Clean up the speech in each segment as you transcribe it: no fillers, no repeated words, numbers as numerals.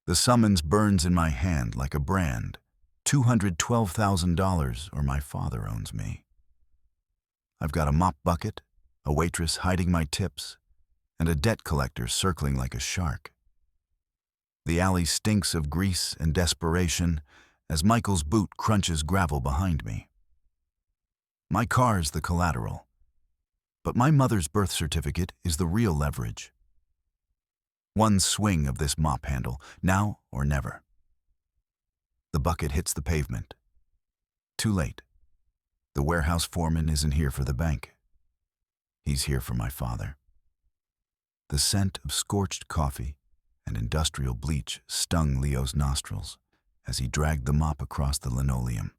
The summons burns in my hand like a brand. $212,000 or my father owns me. I've got a mop bucket, a waitress hiding my tips, and a debt collector circling like a shark. The alley stinks of grease and desperation as Michael's boot crunches gravel behind me. My car's the collateral, but my mother's birth certificate is the real leverage. One swing of this mop handle, now or never. The bucket hits the pavement. Too late. The warehouse foreman isn't here for the bank. He's here for my father. The scent of scorched coffee and industrial bleach stung Leo's nostrils as he dragged the mop across the linoleum.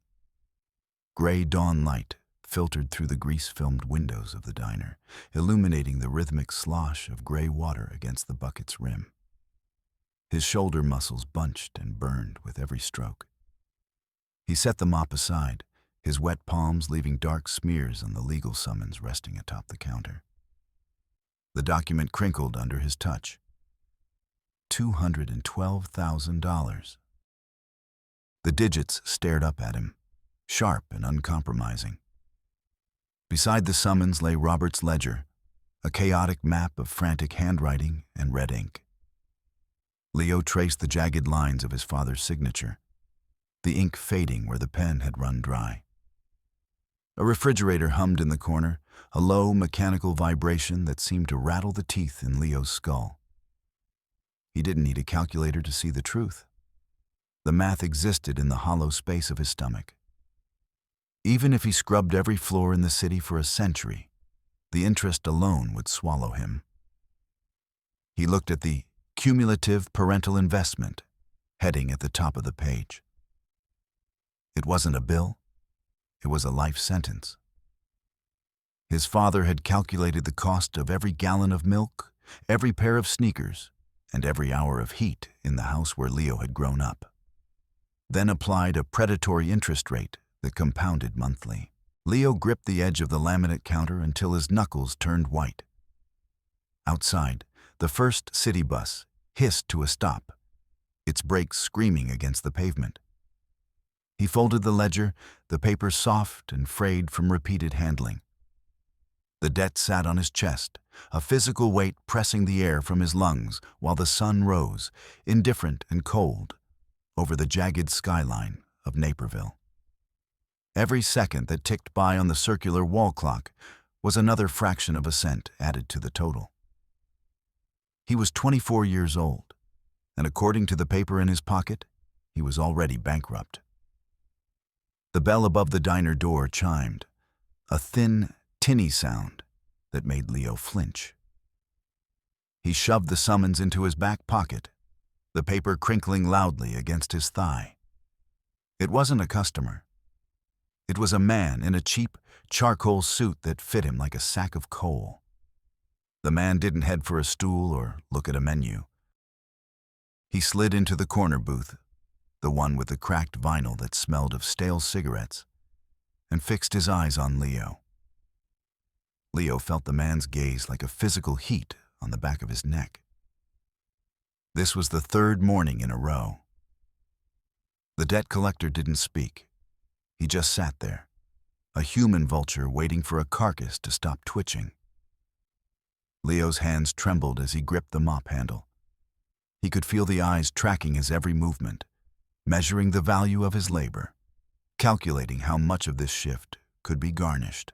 Gray dawn light filtered through the grease-filmed windows of the diner, illuminating the rhythmic slosh of gray water against the bucket's rim. His shoulder muscles bunched and burned with every stroke. He set the mop aside, his wet palms leaving dark smears on the legal summons resting atop the counter. The document crinkled under his touch. $212,000. The digits stared up at him, sharp and uncompromising. Beside the summons lay Robert's ledger, a chaotic map of frantic handwriting and red ink. Leo traced the jagged lines of his father's signature, the ink fading where the pen had run dry. A refrigerator hummed in the corner, a low mechanical vibration that seemed to rattle the teeth in Leo's skull. He didn't need a calculator to see the truth. The math existed in the hollow space of his stomach. Even if he scrubbed every floor in the city for a century, the interest alone would swallow him. He looked at the cumulative parental investment heading at the top of the page. It wasn't a bill, it was a life sentence. His father had calculated the cost of every gallon of milk, every pair of sneakers, and every hour of heat in the house where Leo had grown up. Then applied a predatory interest rate that compounded monthly. Leo gripped the edge of the laminate counter until his knuckles turned white. Outside, the first city bus hissed to a stop, its brakes screaming against the pavement. He folded the ledger, the paper soft and frayed from repeated handling. The debt sat on his chest, a physical weight pressing the air from his lungs while the sun rose, indifferent and cold, over the jagged skyline of Naperville. Every second that ticked by on the circular wall clock was another fraction of a cent added to the total. He was 24 years old, and according to the paper in his pocket, he was already bankrupt. The bell above the diner door chimed, a thin, tinny sound that made Leo flinch. He shoved the summons into his back pocket, the paper crinkling loudly against his thigh. It wasn't a customer. It was a man in a cheap, charcoal suit that fit him like a sack of coal. The man didn't head for a stool or look at a menu. He slid into the corner booth, the one with the cracked vinyl that smelled of stale cigarettes, and fixed his eyes on Leo. Leo felt the man's gaze like a physical heat on the back of his neck. This was the third morning in a row. The debt collector didn't speak. He just sat there, a human vulture waiting for a carcass to stop twitching. Leo's hands trembled as he gripped the mop handle. He could feel the eyes tracking his every movement, measuring the value of his labor, calculating how much of this shift could be garnished.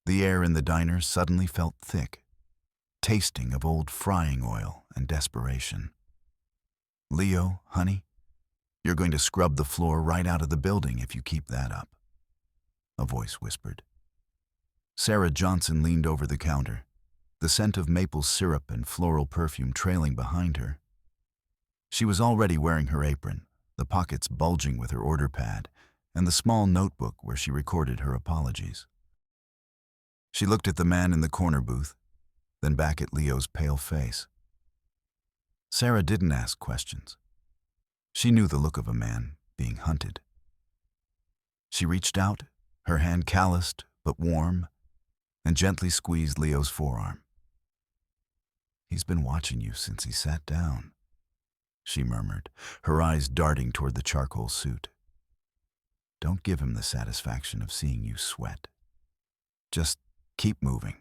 The air in the diner suddenly felt thick, tasting of old frying oil and desperation. "Leo, honey, you're going to scrub the floor right out of the building if you keep that up," a voice whispered. Sarah Johnson leaned over the counter, the scent of maple syrup and floral perfume trailing behind her. She was already wearing her apron, the pockets bulging with her order pad, and the small notebook where she recorded her apologies. She looked at the man in the corner booth, then back at Leo's pale face. Sarah didn't ask questions. She knew the look of a man being hunted. She reached out, her hand calloused but warm, and gently squeezed Leo's forearm. "He's been watching you since he sat down." she murmured, her eyes darting toward the charcoal suit. Don't give him the satisfaction of seeing you sweat. Just keep moving.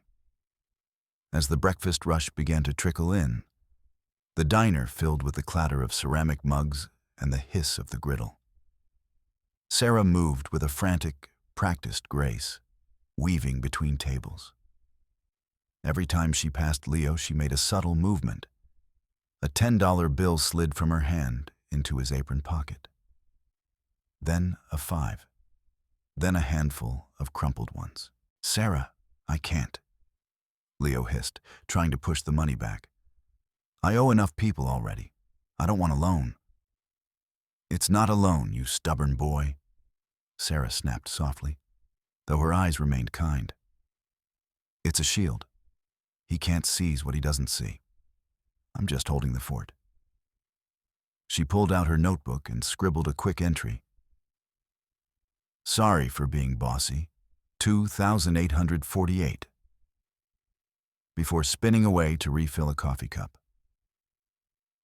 As the breakfast rush began to trickle in, the diner filled with the clatter of ceramic mugs and the hiss of the griddle. Sarah moved with a frantic, practiced grace, weaving between tables. Every time she passed Leo, she made a subtle movement. A $10 bill slid from her hand into his apron pocket. Then a 5. Then a handful of crumpled ones. Sarah, I can't, Leo hissed, trying to push the money back. I owe enough people already. I don't want a loan. It's not a loan, you stubborn boy, Sarah snapped softly, though her eyes remained kind. It's a shield. He can't seize what he doesn't see. I'm just holding the fort. She pulled out her notebook and scribbled a quick entry. Sorry for being bossy. 2,848. Before spinning away to refill a coffee cup.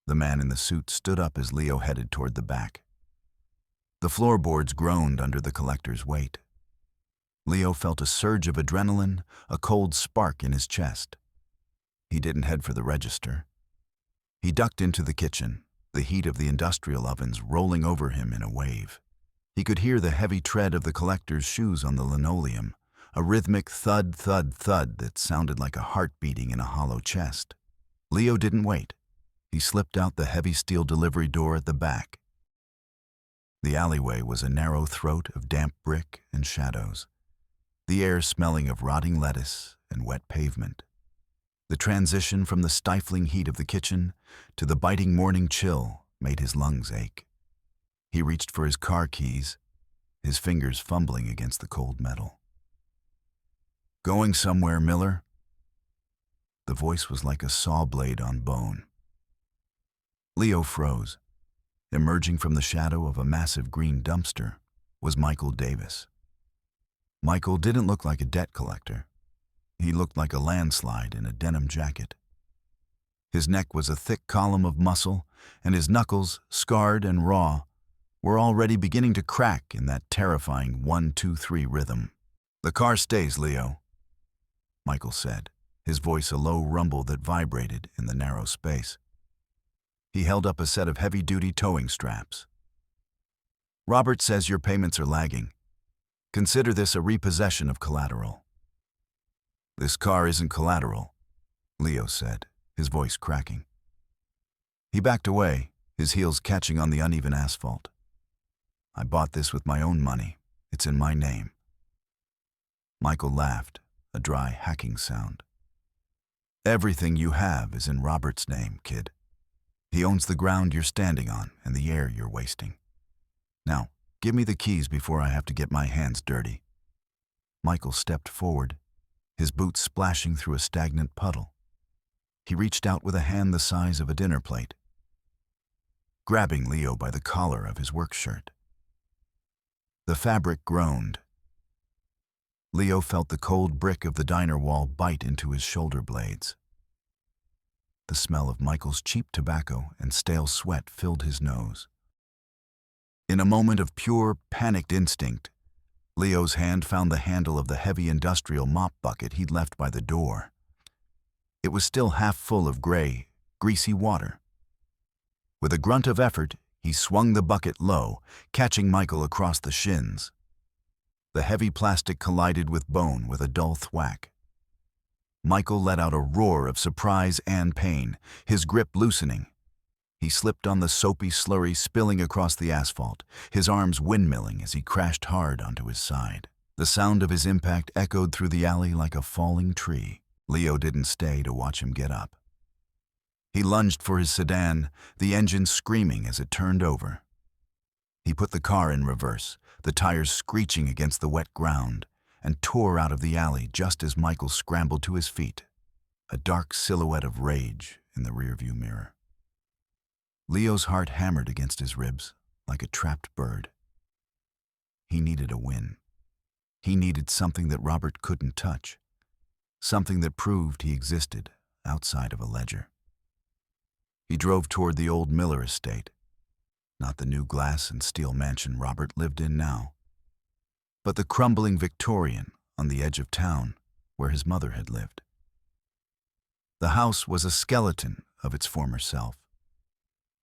The man in the suit stood up as Leo headed toward the back. The floorboards groaned under the collector's weight. Leo felt a surge of adrenaline, a cold spark in his chest. He didn't head for the register. He ducked into the kitchen, the heat of the industrial ovens rolling over him in a wave. He could hear the heavy tread of the collector's shoes on the linoleum, a rhythmic thud, thud, thud that sounded like a heart beating in a hollow chest. Leo didn't wait. He slipped out the heavy steel delivery door at the back. The alleyway was a narrow throat of damp brick and shadows, the air smelling of rotting lettuce and wet pavement. The transition from the stifling heat of the kitchen to the biting morning chill made his lungs ache. He reached for his car keys, his fingers fumbling against the cold metal. Going somewhere, Miller? The voice was like a saw blade on bone. Leo froze. Emerging from the shadow of a massive green dumpster was Michael Davis. Michael didn't look like a debt collector. He looked like a landslide in a denim jacket. His neck was a thick column of muscle, and his knuckles, scarred and raw, were already beginning to crack in that terrifying 1-2-3 rhythm. The car stays, Leo, Michael said, his voice a low rumble that vibrated in the narrow space. He held up a set of heavy-duty towing straps. Robert says your payments are lagging. Consider this a repossession of collateral. This car isn't collateral, Leo said, his voice cracking. He backed away, his heels catching on the uneven asphalt. I bought this with my own money. It's in my name. Michael laughed, a dry hacking sound. Everything you have is in Robert's name, kid. He owns the ground you're standing on and the air you're wasting. Now, give me the keys before I have to get my hands dirty. Michael stepped forward, his boots splashing through a stagnant puddle. He reached out with a hand the size of a dinner plate, grabbing Leo by the collar of his work shirt. The fabric groaned. Leo felt the cold brick of the diner wall bite into his shoulder blades. The smell of Michael's cheap tobacco and stale sweat filled his nose. In a moment of pure, panicked instinct, Leo's hand found the handle of the heavy industrial mop bucket he'd left by the door. It was still half full of gray, greasy water. With a grunt of effort, he swung the bucket low, catching Michael across the shins. The heavy plastic collided with bone with a dull thwack. Michael let out a roar of surprise and pain, his grip loosening. He slipped on the soapy slurry spilling across the asphalt, his arms windmilling as he crashed hard onto his side. The sound of his impact echoed through the alley like a falling tree. Leo didn't stay to watch him get up. He lunged for his sedan, the engine screaming as it turned over. He put the car in reverse, the tires screeching against the wet ground, and tore out of the alley just as Michael scrambled to his feet, a dark silhouette of rage in the rearview mirror. Leo's heart hammered against his ribs like a trapped bird. He needed a win. He needed something that Robert couldn't touch, something that proved he existed outside of a ledger. He drove toward the old Miller estate, not the new glass and steel mansion Robert lived in now, but the crumbling Victorian on the edge of town where his mother had lived. The house was a skeleton of its former self,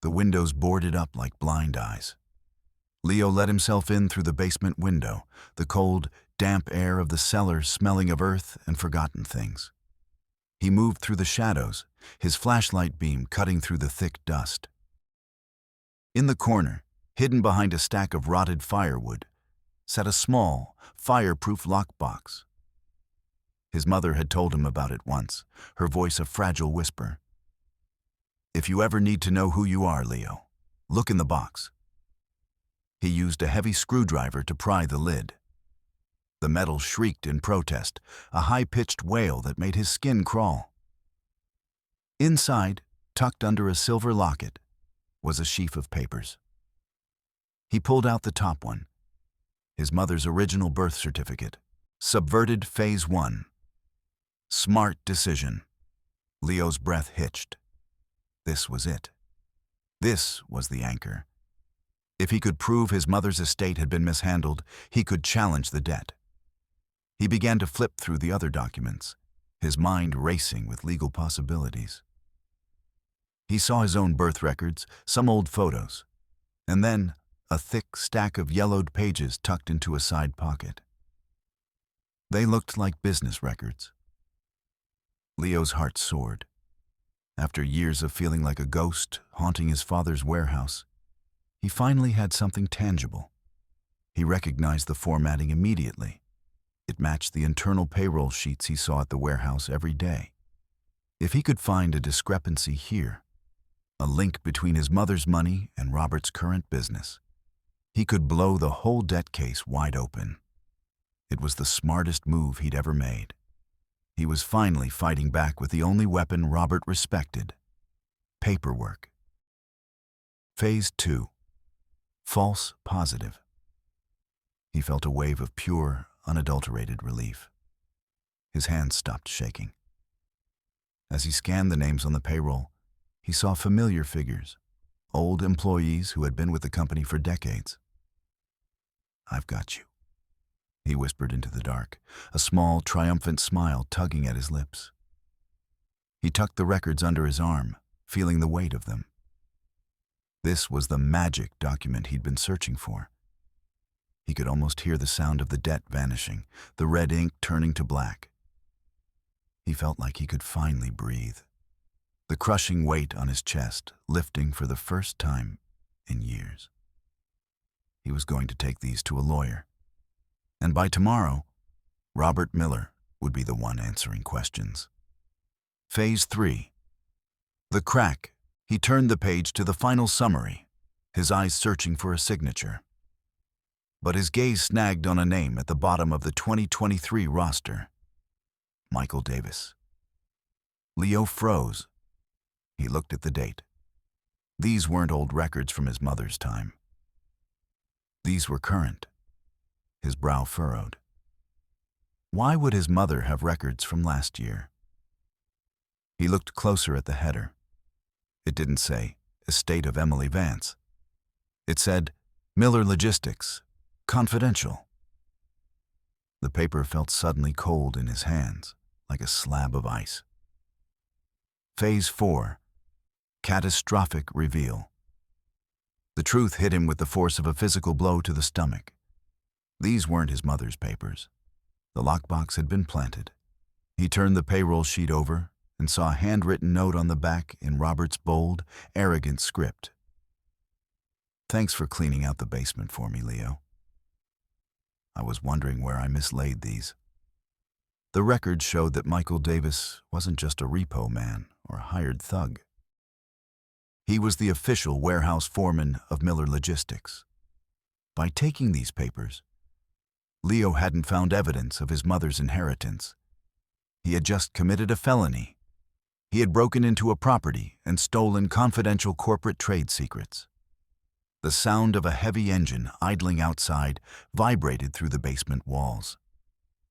the windows boarded up like blind eyes. Leo let himself in through the basement window, the cold, damp air of the cellar smelling of earth and forgotten things. He moved through the shadows, his flashlight beam cutting through the thick dust. In the corner, hidden behind a stack of rotted firewood, sat a small, fireproof lockbox. His mother had told him about it once, her voice a fragile whisper. "If you ever need to know who you are, Leo, look in the box." He used a heavy screwdriver to pry the lid. The metal shrieked in protest, a high-pitched wail that made his skin crawl. Inside, tucked under a silver locket, was a sheaf of papers. He pulled out the top one, his mother's original birth certificate, subverted Phase 1. Smart decision. Leo's breath hitched. This was it. This was the anchor. If he could prove his mother's estate had been mishandled, he could challenge the debt. He began to flip through the other documents, his mind racing with legal possibilities. He saw his own birth records, some old photos, and then a thick stack of yellowed pages tucked into a side pocket. They looked like business records. Leo's heart soared. After years of feeling like a ghost haunting his father's warehouse, he finally had something tangible. He recognized the formatting immediately. It matched the internal payroll sheets he saw at the warehouse every day. If he could find a discrepancy here, a link between his mother's money and Robert's current business, he could blow the whole debt case wide open. It was the smartest move he'd ever made. He was finally fighting back with the only weapon Robert respected: paperwork. Phase 2. False positive. He felt a wave of pure, unadulterated relief. His hands stopped shaking. As he scanned the names on the payroll, he saw familiar figures, old employees who had been with the company for decades. "I've got you," he whispered into the dark, a small, triumphant smile tugging at his lips. He tucked the records under his arm, feeling the weight of them. This was the magic document he'd been searching for. He could almost hear the sound of the debt vanishing, the red ink turning to black. He felt like he could finally breathe, the crushing weight on his chest lifting for the first time in years. He was going to take these to a lawyer, and by tomorrow, Robert Miller would be the one answering questions. Phase 3. The crack. He turned the page to the final summary, his eyes searching for a signature. But his gaze snagged on a name at the bottom of the 2023 roster: Michael Davis. Leo froze. He looked at the date. These weren't old records from his mother's time. These were current. His brow furrowed. Why would his mother have records from last year? He looked closer at the header. It didn't say Estate of Emily Vance. It said Miller Logistics, Confidential. The paper felt suddenly cold in his hands, like a slab of ice. Phase 4. Catastrophic reveal. The truth hit him with the force of a physical blow to the stomach. These weren't his mother's papers. The lockbox had been planted. He turned the payroll sheet over and saw a handwritten note on the back in Robert's bold, arrogant script. "Thanks for cleaning out the basement for me, Leo. I was wondering where I mislaid these." The record showed that Michael Davis wasn't just a repo man or a hired thug. He was the official warehouse foreman of Miller Logistics. By taking these papers, Leo hadn't found evidence of his mother's inheritance. He had just committed a felony. He had broken into a property and stolen confidential corporate trade secrets. The sound of a heavy engine idling outside vibrated through the basement walls.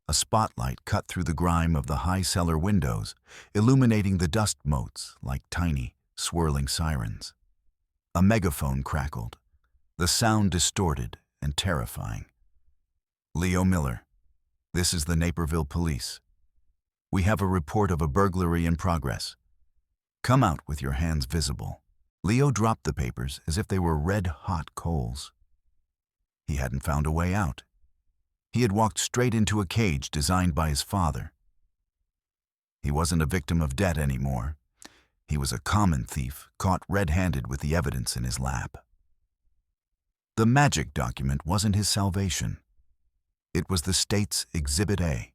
A spotlight cut through the grime of the high cellar windows, illuminating the dust motes like tiny, swirling sirens. A megaphone crackled, the sound distorted and terrifying. Leo Miller, this is the Naperville Police. We have a report of a burglary in progress. Come out with your hands visible. Leo dropped the papers as if they were red-hot coals. He hadn't found a way out. He had walked straight into a cage designed by his father. He wasn't a victim of debt anymore. He was a common thief, caught red-handed with the evidence in his lap. The magic document wasn't his salvation. It was the state's Exhibit A.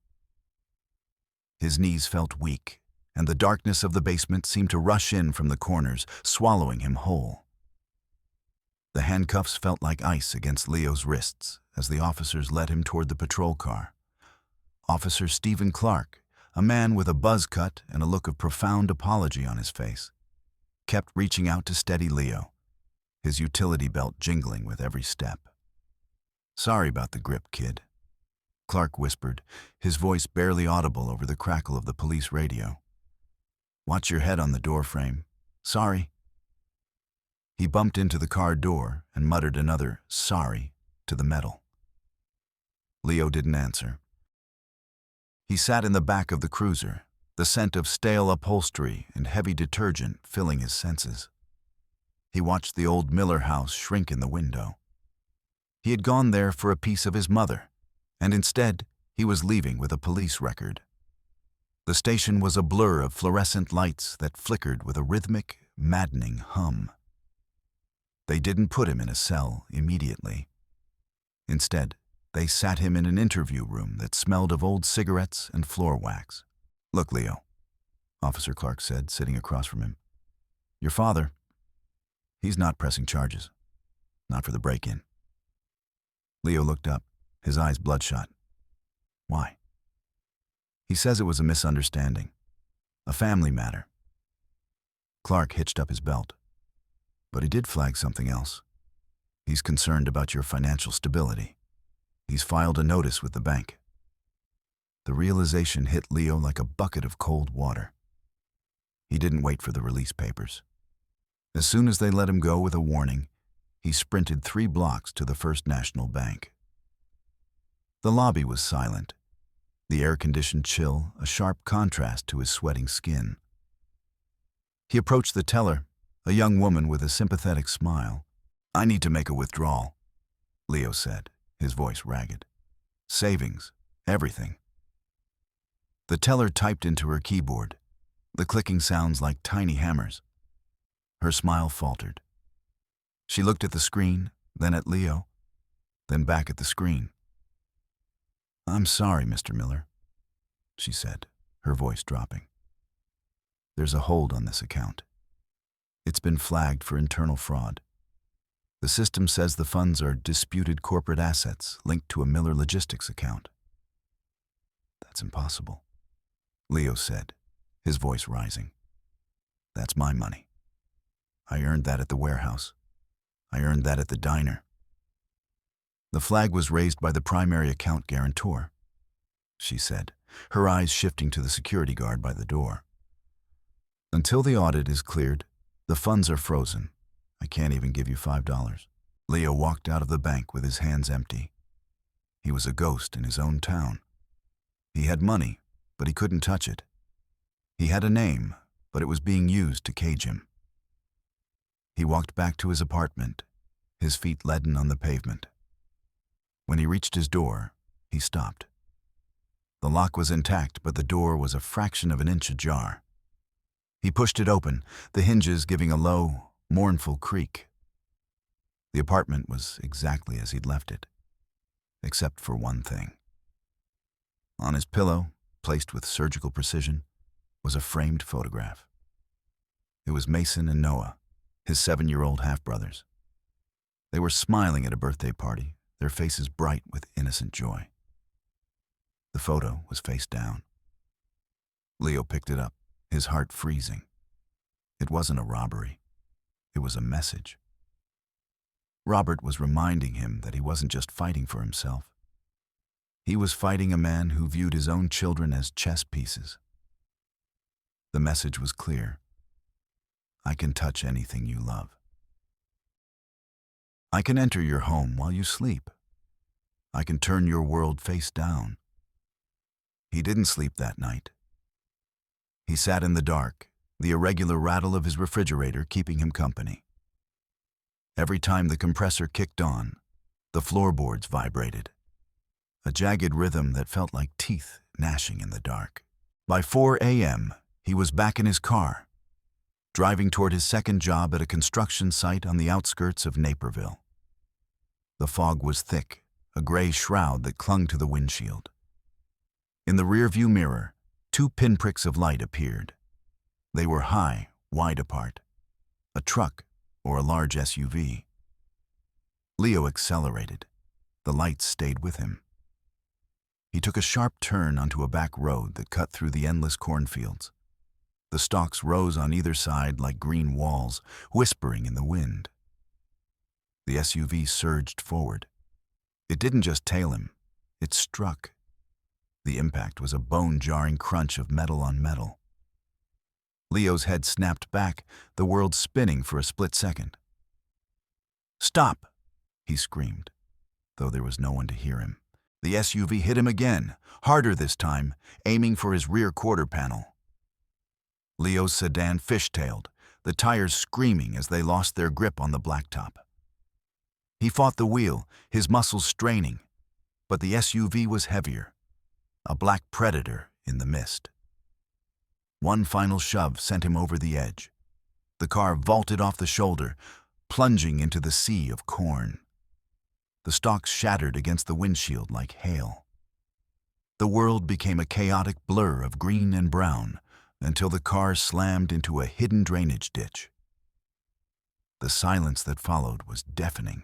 His knees felt weak, and the darkness of the basement seemed to rush in from the corners, swallowing him whole. The handcuffs felt like ice against Leo's wrists as the officers led him toward the patrol car. Officer Stephen Clark, a man with a buzz cut and a look of profound apology on his face, kept reaching out to steady Leo, his utility belt jingling with every step. "Sorry about the grip, kid," Clark whispered, his voice barely audible over the crackle of the police radio. "Watch your head on the door frame. Sorry." He bumped into the car door and muttered another "sorry" to the metal. Leo didn't answer. He sat in the back of the cruiser, the scent of stale upholstery and heavy detergent filling his senses. He watched the old Miller house shrink in the window. He had gone there for a piece of his mother, and instead he was leaving with a police record. The station was a blur of fluorescent lights that flickered with a rhythmic, maddening hum. They didn't put him in a cell immediately. Instead, they sat him in an interview room that smelled of old cigarettes and floor wax. "Look, Leo," Officer Clark said, sitting across from him. "Your father, he's not pressing charges. Not for the break-in." Leo looked up, his eyes bloodshot. "Why?" "He says it was a misunderstanding. A family matter." Clark hitched up his belt. "But he did flag something else. He's concerned about your financial stability. He's filed a notice with the bank." The realization hit Leo like a bucket of cold water. He didn't wait for the release papers. As soon as they let him go with a warning, he sprinted 3 blocks to the First National Bank. The lobby was silent, the air-conditioned chill a sharp contrast to his sweating skin. He approached the teller, a young woman with a sympathetic smile. "I need to make a withdrawal," Leo said, his voice ragged. "Savings, everything." The teller typed into her keyboard, the clicking sounds like tiny hammers. Her smile faltered. She looked at the screen, then at Leo, then back at the screen. "I'm sorry, Mr. Miller," she said, her voice dropping. "There's a hold on this account. It's been flagged for internal fraud. The system says the funds are disputed corporate assets linked to a Miller Logistics account." "That's impossible," Leo said, his voice rising. "That's my money. I earned that at the warehouse. I earned that at the diner." "The flag was raised by the primary account guarantor," she said, her eyes shifting to the security guard by the door. "Until the audit is cleared, the funds are frozen. I can't even give you $5. Leo walked out of the bank with his hands empty. He was a ghost in his own town. He had money, but he couldn't touch it. He had a name, but it was being used to cage him. He walked back to his apartment, his feet leaden on the pavement. When he reached his door, he stopped. The lock was intact, but the door was a fraction of an inch ajar. He pushed it open, the hinges giving a low, mournful creak. The apartment was exactly as he'd left it, except for one thing. On his pillow, placed with surgical precision, was a framed photograph. It was Mason and Noah, his 7-year-old half-brothers. They were smiling at a birthday party, their faces bright with innocent joy. The photo was face down. Leo picked it up, his heart freezing. It wasn't a robbery. It was a message. Robert was reminding him that he wasn't just fighting for himself. He was fighting a man who viewed his own children as chess pieces. The message was clear. I can touch anything you love. I can enter your home while you sleep. I can turn your world face down. He didn't sleep that night. He sat in the dark, the irregular rattle of his refrigerator keeping him company. Every time the compressor kicked on, the floorboards vibrated, a jagged rhythm that felt like teeth gnashing in the dark. By 4 a.m., he was back in his car, driving toward his second job at a construction site on the outskirts of Naperville. The fog was thick, a gray shroud that clung to the windshield. In the rearview mirror, 2 pinpricks of light appeared. They were high, wide apart. A truck or a large SUV. Leo accelerated. The lights stayed with him. He took a sharp turn onto a back road that cut through the endless cornfields. The stalks rose on either side like green walls, whispering in the wind. The SUV surged forward. It didn't just tail him, it struck. The impact was a bone-jarring crunch of metal on metal. Leo's head snapped back, the world spinning for a split second. "Stop!" he screamed, though there was no one to hear him. The SUV hit him again, harder this time, aiming for his rear quarter panel. Leo's sedan fishtailed, the tires screaming as they lost their grip on the blacktop. He fought the wheel, his muscles straining, but the SUV was heavier, a black predator in the mist. One final shove sent him over the edge. The car vaulted off the shoulder, plunging into the sea of corn. The stalks shattered against the windshield like hail. The world became a chaotic blur of green and brown until the car slammed into a hidden drainage ditch. The silence that followed was deafening.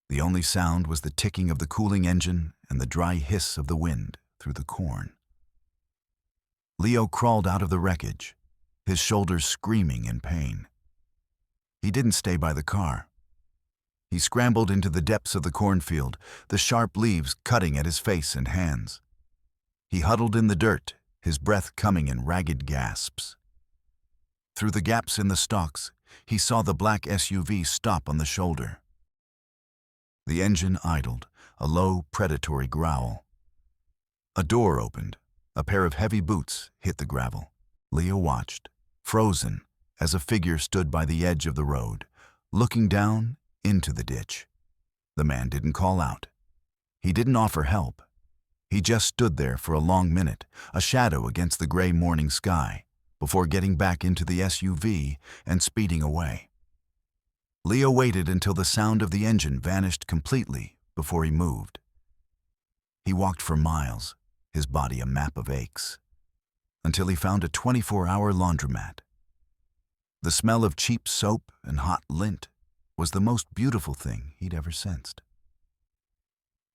The only sound was the ticking of the cooling engine and the dry hiss of the wind through the corn. Leo crawled out of the wreckage, his shoulders screaming in pain. He didn't stay by the car. He scrambled into the depths of the cornfield, the sharp leaves cutting at his face and hands. He huddled in the dirt, his breath coming in ragged gasps. Through the gaps in the stalks, he saw the black SUV stop on the shoulder. The engine idled, a low, predatory growl. A door opened. A pair of heavy boots hit the gravel. Leo watched, frozen, as a figure stood by the edge of the road, looking down into the ditch. The man didn't call out. He didn't offer help. He just stood there for a long minute, a shadow against the gray morning sky, before getting back into the SUV and speeding away. Leo waited until the sound of the engine vanished completely before he moved. He walked for miles, his body a map of aches, until he found a 24-hour laundromat. The smell of cheap soap and hot lint was the most beautiful thing he'd ever sensed.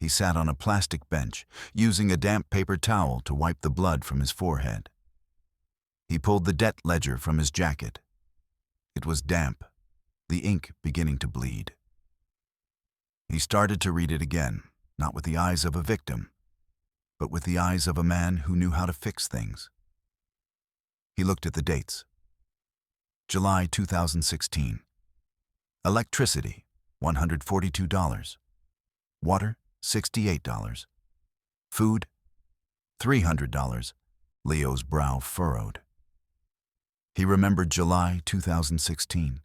He sat on a plastic bench, using a damp paper towel to wipe the blood from his forehead. He pulled the debt ledger from his jacket. It was damp, the ink beginning to bleed. He started to read it again, not with the eyes of a victim, but with the eyes of a man who knew how to fix things. He looked at the dates. July 2016. Electricity, $142. Water, $68. Food, $300. Leo's brow furrowed. He remembered July 2016.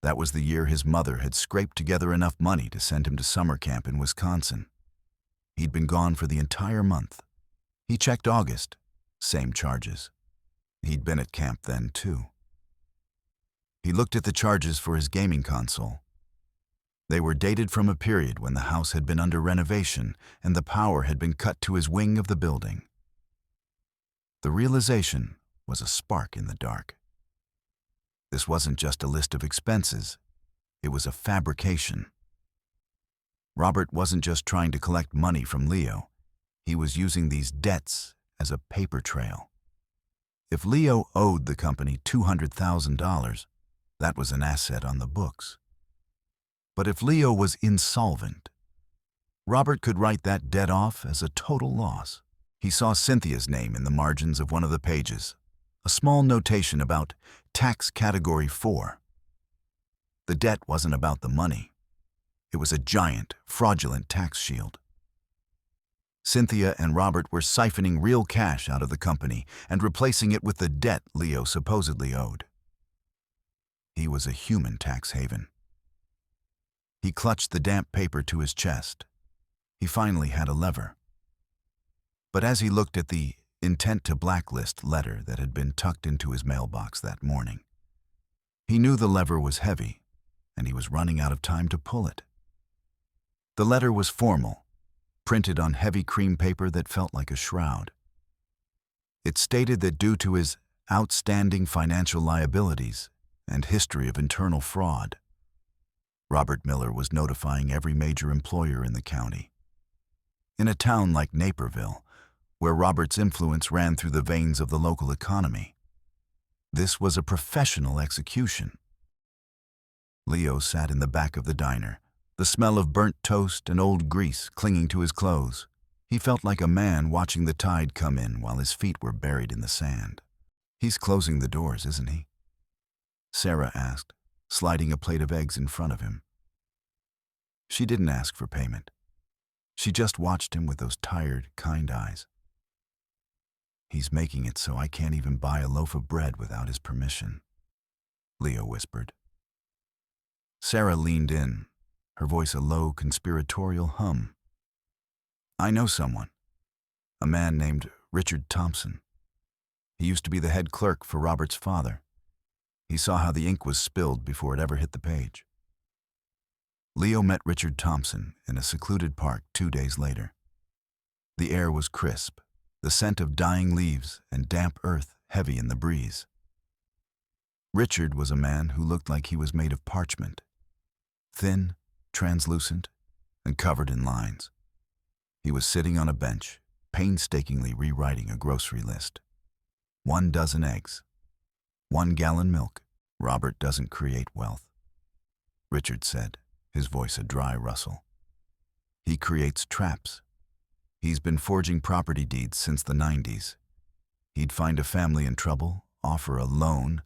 That was the year his mother had scraped together enough money to send him to summer camp in Wisconsin. He'd been gone for the entire month. He checked August, same charges. He'd been at camp then, too. He looked at the charges for his gaming console. They were dated from a period when the house had been under renovation and the power had been cut to his wing of the building. The realization was a spark in the dark. This wasn't just a list of expenses. It was a fabrication. Robert wasn't just trying to collect money from Leo. He was using these debts as a paper trail. If Leo owed the company $200,000, that was an asset on the books. But if Leo was insolvent, Robert could write that debt off as a total loss. He saw Cynthia's name in the margins of one of the pages, a small notation about tax category 4. The debt wasn't about the money. It was a giant, fraudulent tax shield. Cynthia and Robert were siphoning real cash out of the company and replacing it with the debt Leo supposedly owed. He was a human tax haven. He clutched the damp paper to his chest. He finally had a lever. But as he looked at the intent to blacklist letter that had been tucked into his mailbox that morning, he knew the lever was heavy, and he was running out of time to pull it. The letter was formal, printed on heavy cream paper that felt like a shroud. It stated that due to his outstanding financial liabilities and history of internal fraud, Robert Miller was notifying every major employer in the county. In a town like Naperville, where Robert's influence ran through the veins of the local economy, this was a professional execution. Leo sat in the back of the diner, the smell of burnt toast and old grease clinging to his clothes. He felt like a man watching the tide come in while his feet were buried in the sand. "He's closing the doors, isn't he?" Sarah asked, sliding a plate of eggs in front of him. She didn't ask for payment. She just watched him with those tired, kind eyes. "He's making it so I can't even buy a loaf of bread without his permission," Leo whispered. Sarah leaned in, her voice a low, conspiratorial hum. "I know someone, a man named Richard Thompson. He used to be the head clerk for Robert's father. He saw how the ink was spilled before it ever hit the page." Leo met Richard Thompson in a secluded park 2 days later. The air was crisp, the scent of dying leaves and damp earth heavy in the breeze. Richard was a man who looked like he was made of parchment, thin, translucent, and covered in lines. He was sitting on a bench, painstakingly rewriting a grocery list. 1 dozen eggs, 1 gallon milk. "Robert doesn't create wealth," Richard said, his voice a dry rustle. "He creates traps. He's been forging property deeds since the 90s. He'd find a family in trouble, offer a loan,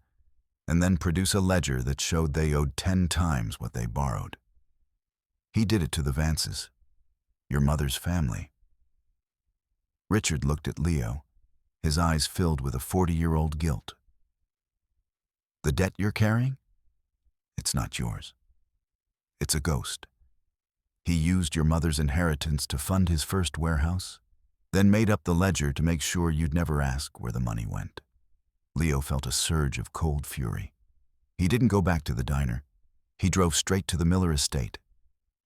and then produce a ledger that showed they owed 10 times what they borrowed. He did it to the Vances, your mother's family." Richard looked at Leo, his eyes filled with a 40-year-old guilt. "The debt you're carrying? It's not yours. It's a ghost. He used your mother's inheritance to fund his first warehouse, then made up the ledger to make sure you'd never ask where the money went." Leo felt a surge of cold fury. He didn't go back to the diner. He drove straight to the Miller estate.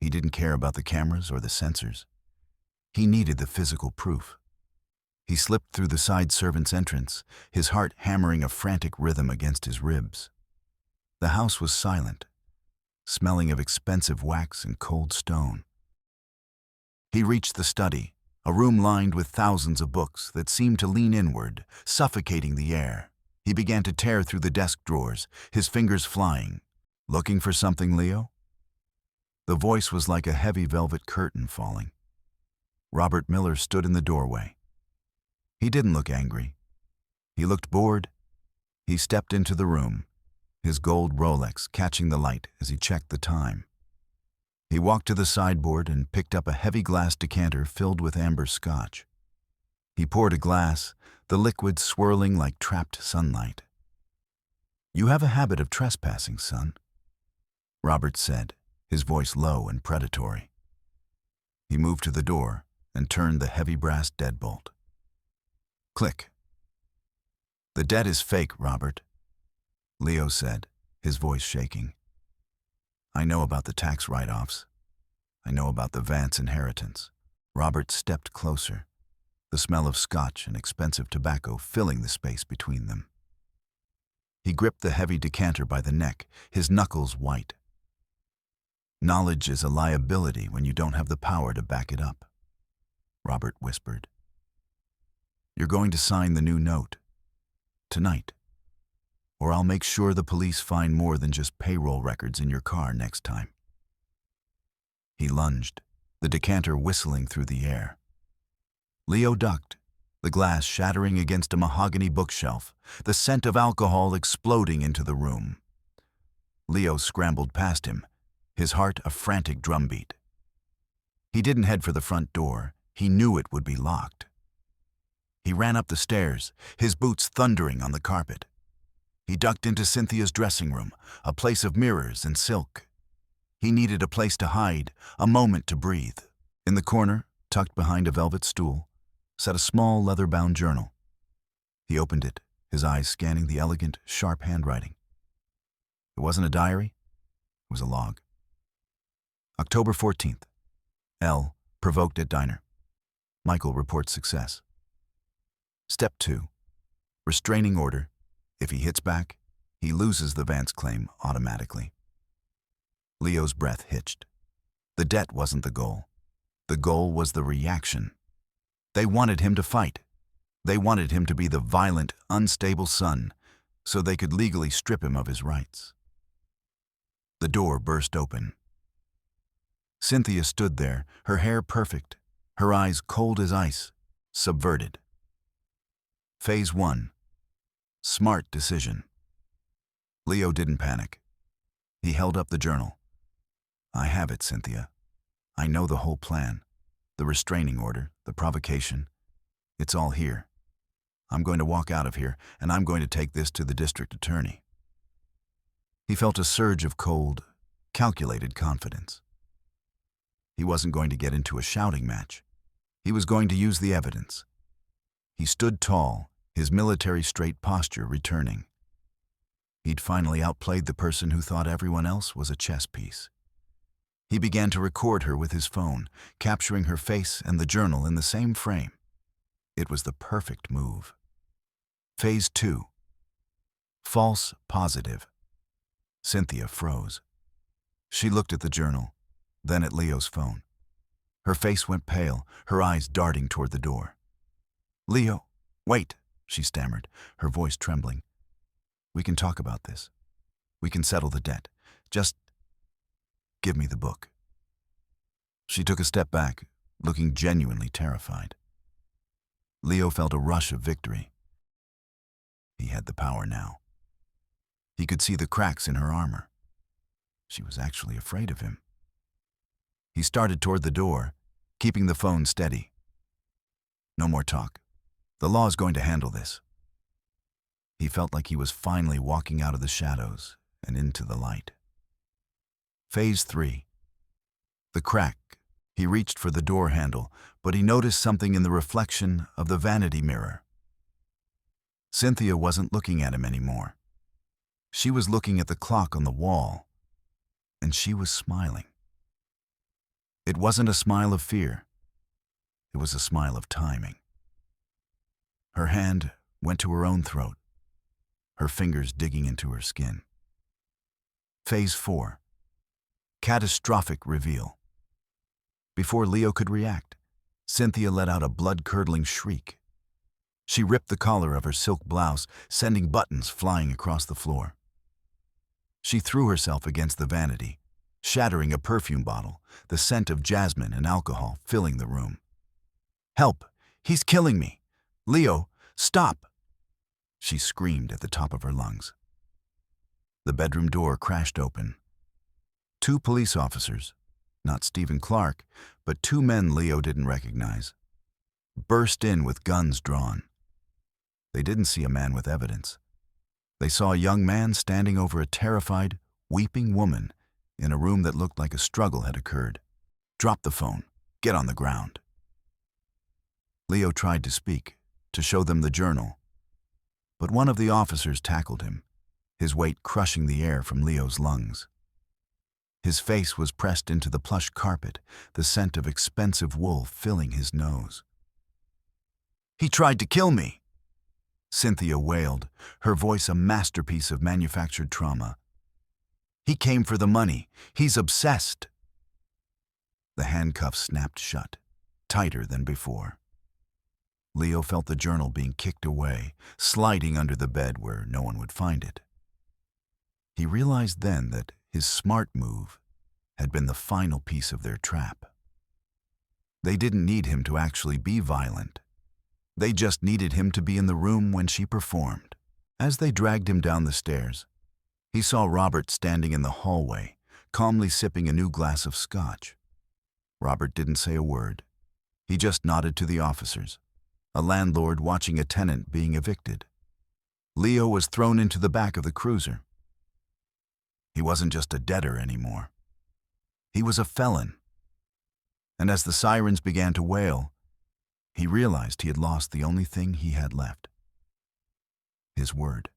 He didn't care about the cameras or the sensors. He needed the physical proof. He slipped through the side servant's entrance, his heart hammering a frantic rhythm against his ribs. The house was silent, smelling of expensive wax and cold stone. He reached the study, a room lined with thousands of books that seemed to lean inward, suffocating the air. He began to tear through the desk drawers, his fingers flying. "Looking for something, Leo?" The voice was like a heavy velvet curtain falling. Robert Miller stood in the doorway. He didn't look angry. He looked bored. He stepped into the room, his gold Rolex catching the light as he checked the time. He walked to the sideboard and picked up a heavy glass decanter filled with amber scotch. He poured a glass, the liquid swirling like trapped sunlight. "You have a habit of trespassing, son," Robert said, his voice low and predatory. He moved to the door and turned the heavy brass deadbolt. Click. "The debt is fake, Robert," Leo said, his voice shaking. "I know about the tax write-offs. I know about the Vance inheritance." Robert stepped closer, the smell of scotch and expensive tobacco filling the space between them. He gripped the heavy decanter by the neck, his knuckles white. "Knowledge is a liability when you don't have the power to back it up," Robert whispered. "You're going to sign the new note. Tonight. Or I'll make sure the police find more than just payroll records in your car next time." He lunged, the decanter whistling through the air. Leo ducked, the glass shattering against a mahogany bookshelf, the scent of alcohol exploding into the room. Leo scrambled past him, his heart a frantic drumbeat. He didn't head for the front door. He knew it would be locked. He ran up the stairs, his boots thundering on the carpet. He ducked into Cynthia's dressing room, a place of mirrors and silk. He needed a place to hide, a moment to breathe. In the corner, tucked behind a velvet stool, sat a small leather-bound journal. He opened it, his eyes scanning the elegant, sharp handwriting. It wasn't a diary, it was a log. October 14th. L. Provoked at diner. Michael reports success. Step 2. Restraining order. If he hits back, he loses the Vance claim automatically. Leo's breath hitched. The debt wasn't the goal. The goal was the reaction. They wanted him to fight. They wanted him to be the violent, unstable son, so they could legally strip him of his rights. The door burst open. Cynthia stood there, her hair perfect, her eyes cold as ice, subverted. Phase 1. Smart decision. Leo didn't panic. He held up the journal. I have it, Cynthia. I know the whole plan. The restraining order, the provocation. It's all here. I'm going to walk out of here, and I'm going to take this to the district attorney. He felt a surge of cold, calculated confidence. He wasn't going to get into a shouting match. He was going to use the evidence. He stood tall, his military straight posture returning. He'd finally outplayed the person who thought everyone else was a chess piece. He began to record her with his phone, capturing her face and the journal in the same frame. It was the perfect move. Phase 2. False positive. Cynthia froze. She looked at the journal, then at Leo's phone. Her face went pale, her eyes darting toward the door. Leo, wait, she stammered, her voice trembling. We can talk about this. We can settle the debt. Just give me the book. She took a step back, looking genuinely terrified. Leo felt a rush of victory. He had the power now. He could see the cracks in her armor. She was actually afraid of him. He started toward the door, keeping the phone steady. No more talk. The law is going to handle this. He felt like he was finally walking out of the shadows and into the light. Phase 3. The crack. He reached for the door handle, but he noticed something in the reflection of the vanity mirror. Cynthia wasn't looking at him anymore. She was looking at the clock on the wall, and she was smiling. It wasn't a smile of fear. It was a smile of timing. Her hand went to her own throat, her fingers digging into her skin. Phase 4. Catastrophic reveal. Before Leo could react, Cynthia let out a blood-curdling shriek. She ripped the collar of her silk blouse, sending buttons flying across the floor. She threw herself against the vanity, shattering a perfume bottle, the scent of jasmine and alcohol filling the room. Help! He's killing me! Leo, stop! She screamed at the top of her lungs. The bedroom door crashed open. 2 police officers, not Stephen Clark, but 2 men Leo didn't recognize, burst in with guns drawn. They didn't see a man with evidence. They saw a young man standing over a terrified, weeping woman in a room that looked like a struggle had occurred. Drop the phone. Get on the ground. Leo tried to speak, to show them the journal, but one of the officers tackled him, his weight crushing the air from Leo's lungs. His face was pressed into the plush carpet, the scent of expensive wool filling his nose. He tried to kill me! Cynthia wailed, her voice a masterpiece of manufactured trauma. He came for the money. He's obsessed. The handcuffs snapped shut, tighter than before. Leo felt the journal being kicked away, sliding under the bed where no one would find it. He realized then that his smart move had been the final piece of their trap. They didn't need him to actually be violent. They just needed him to be in the room when she performed. As they dragged him down the stairs, he saw Robert standing in the hallway, calmly sipping a new glass of scotch. Robert didn't say a word. He just nodded to the officers, a landlord watching a tenant being evicted. Leo was thrown into the back of the cruiser. He wasn't just a debtor anymore. He was a felon. And as the sirens began to wail, he realized he had lost the only thing he had left: his word.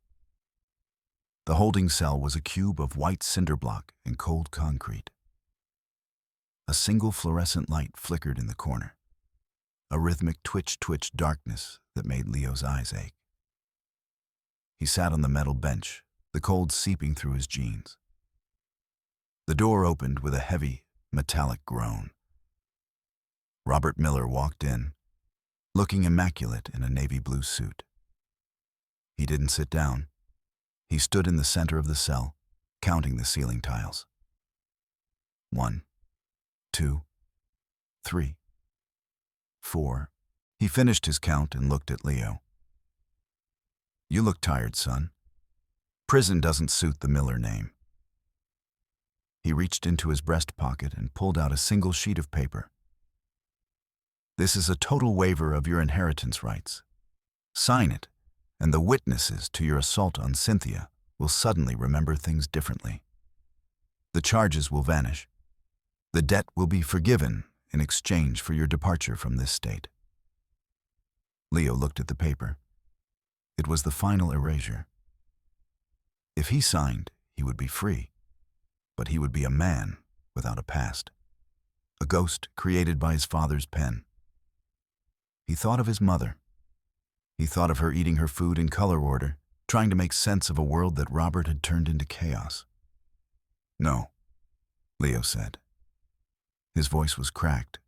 The holding cell was a cube of white cinder block and cold concrete. A single fluorescent light flickered in the corner, a rhythmic twitch darkness that made Leo's eyes ache. He sat on the metal bench, the cold seeping through his jeans. The door opened with a heavy, metallic groan. Robert Miller walked in, looking immaculate in a navy blue suit. He didn't sit down. He stood in the center of the cell, counting the ceiling tiles. 1, 2, 3, 4. He finished his count and looked at Leo. "You look tired, son. Prison doesn't suit the Miller name." He reached into his breast pocket and pulled out a single sheet of paper. "This is a total waiver of your inheritance rights. Sign it, and the witnesses to your assault on Cynthia will suddenly remember things differently. The charges will vanish. The debt will be forgiven in exchange for your departure from this state." Leo looked at the paper. It was the final erasure. If he signed, he would be free, but he would be a man without a past, a ghost created by his father's pen. He thought of his mother. He thought of her eating her food in color order, trying to make sense of a world that Robert had turned into chaos. "No," Leo said. His voice was cracked,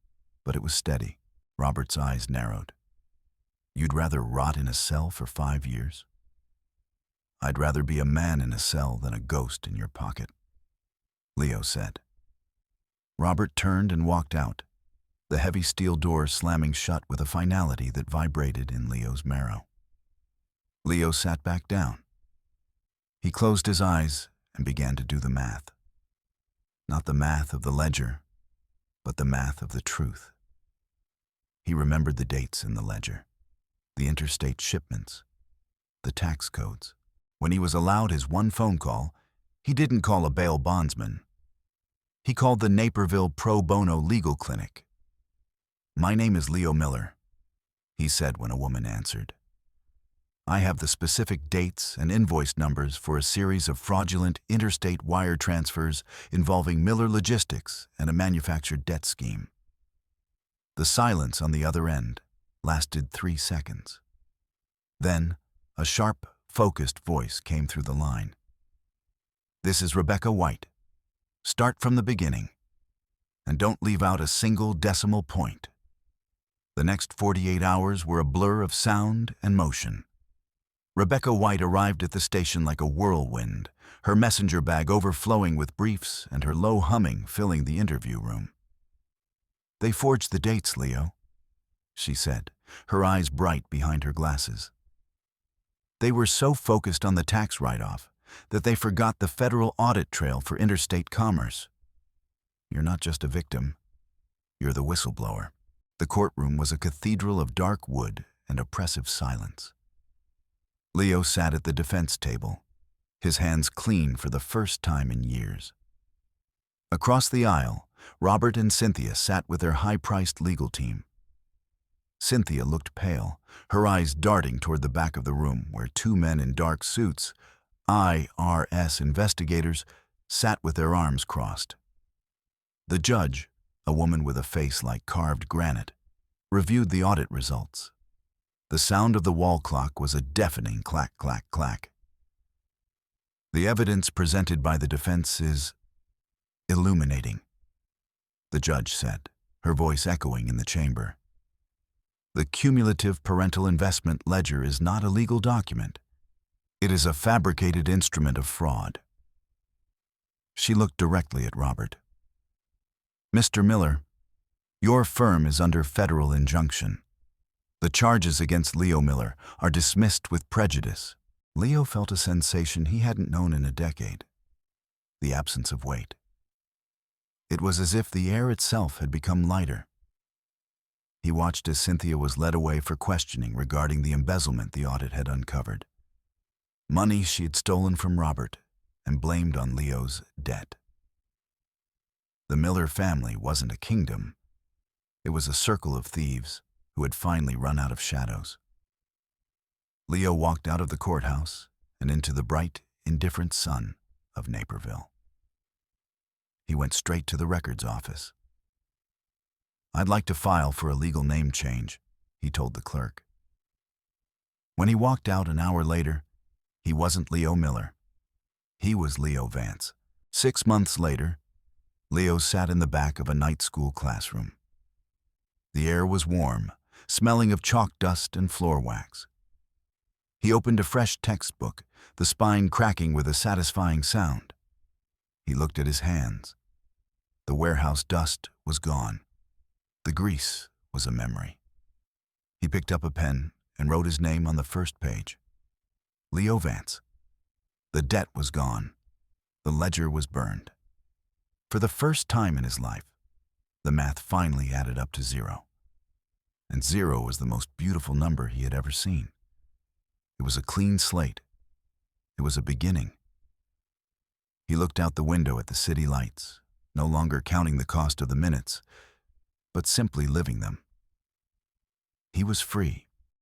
but it was steady. Robert's eyes narrowed. "You'd rather rot in a cell for 5 years? I'd rather be a man in a cell than a ghost in your pocket," Leo said. Robert turned and walked out, the heavy steel door slamming shut with a finality that vibrated in Leo's marrow. Leo sat back down. He closed his eyes and began to do the math. Not the math of the ledger, but the math of the truth. He remembered the dates in the ledger, the interstate shipments, the tax codes. When he was allowed his one phone call, he didn't call a bail bondsman. He called the Naperville Pro Bono Legal Clinic. "My name is Leo Miller," he said when a woman answered. "I have the specific dates and invoice numbers for a series of fraudulent interstate wire transfers involving Miller Logistics and a manufactured debt scheme." The silence on the other end lasted 3 seconds. Then, a sharp, focused voice came through the line. "This is Rebecca White. Start from the beginning, and don't leave out a single decimal point." The next 48 hours were a blur of sound and motion. Rebecca White arrived at the station like a whirlwind, her messenger bag overflowing with briefs and her low humming filling the interview room. "They forged the dates, Leo," she said, her eyes bright behind her glasses. "They were so focused on the tax write-off that they forgot the federal audit trail for interstate commerce. You're not just a victim, you're the whistleblower." The courtroom was a cathedral of dark wood and oppressive silence. Leo sat at the defense table, his hands clean for the first time in years. Across the aisle, Robert and Cynthia sat with their high-priced legal team. Cynthia looked pale, her eyes darting toward the back of the room where 2 men in dark suits, IRS investigators, sat with their arms crossed. The judge, a woman with a face like carved granite, reviewed the audit results. The sound of the wall clock was a deafening clack, clack, clack. "The evidence presented by the defense is illuminating," the judge said, her voice echoing in the chamber. "The cumulative parental investment ledger is not a legal document. It is a fabricated instrument of fraud." She looked directly at Robert. "Mr. Miller, your firm is under federal injunction. The charges against Leo Miller are dismissed with prejudice. Leo felt a sensation he hadn't known in a decade: the absence of weight. It was as if the air itself had become lighter. He watched as Cynthia was led away for questioning regarding the embezzlement the audit had uncovered. Money she had stolen from Robert and blamed on Leo's debt. The Miller family wasn't a kingdom. It was a circle of thieves who had finally run out of shadows. Leo walked out of the courthouse and into the bright, indifferent sun of Naperville. He went straight to the records office. "I'd like to file for a legal name change," he told the clerk. When he walked out an hour later, he wasn't Leo Miller. He was Leo Vance. 6 months later, Leo sat in the back of a night school classroom. The air was warm, smelling of chalk dust and floor wax. He opened a fresh textbook, the spine cracking with a satisfying sound. He looked at his hands. The warehouse dust was gone. The grease was a memory. He picked up a pen and wrote his name on the first page. Leo Vance. The debt was gone. The ledger was burned. For the first time in his life, the math finally added up to 0. And 0 was the most beautiful number he had ever seen. It was a clean slate. It was a beginning. He looked out the window at the city lights, no longer counting the cost of the minutes, but simply living them. He was free.